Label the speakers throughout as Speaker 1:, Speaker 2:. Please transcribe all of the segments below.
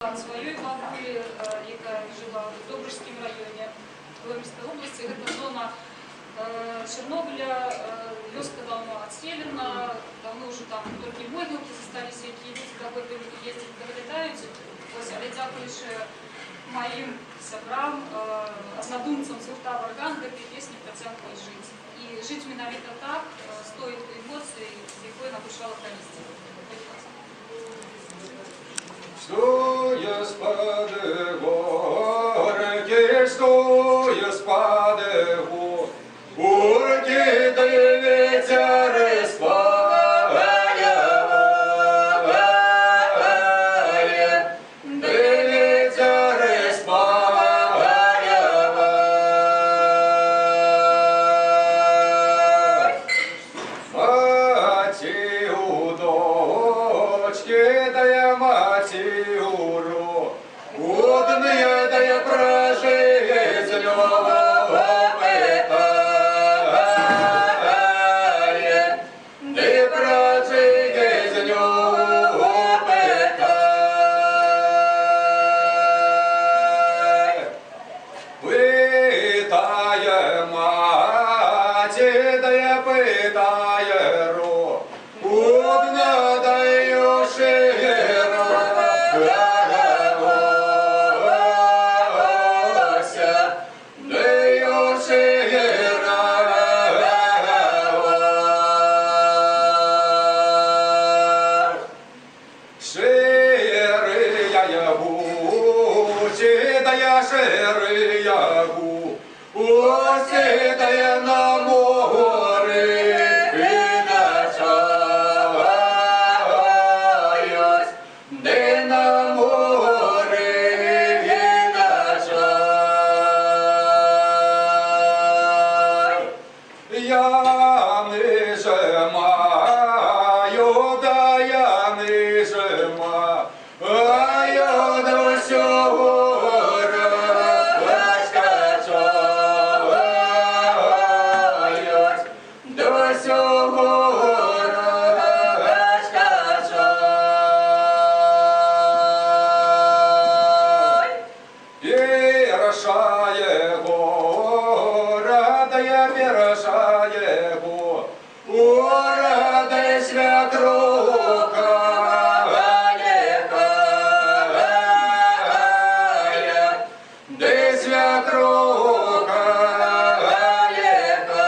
Speaker 1: Своєї бабулі, яка жила в Добрижському районі Житомирської області, це зона Чернобыля, вёска давно отселена, давно уже там тільки могилки зостались, які люди какой-то ездят, доглядают. Але дякуючи моїм сябрам, однодумцам з гурта «Варган», ці пісні працюють жити. І жити менавіта так, з тої емоції, з якої напишала Христя.
Speaker 2: Стою спаде горки, стою спаде горки, дивиться респає, дивиться респає. Маті у дочки дає маті уру, одне дає прожить питає, де прожить з нього питає. Питає маті, дає питає ро, одна дає широ, гавося, дає широ, ширия ягу, чи дає ширия гу, ось дає на морі. Де на морі начай, я не жимаю, да я не жимаю, а я до сього розкачаюсь, до сього Піршає гора, дає піршає гора, де святруха лікає, де святруха лікає.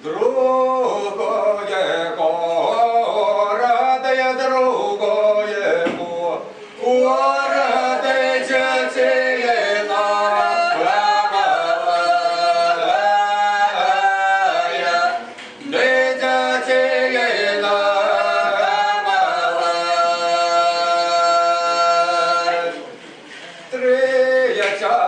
Speaker 2: Другое гора, дає другое гора, де дитина малая, де дитина малая. Третя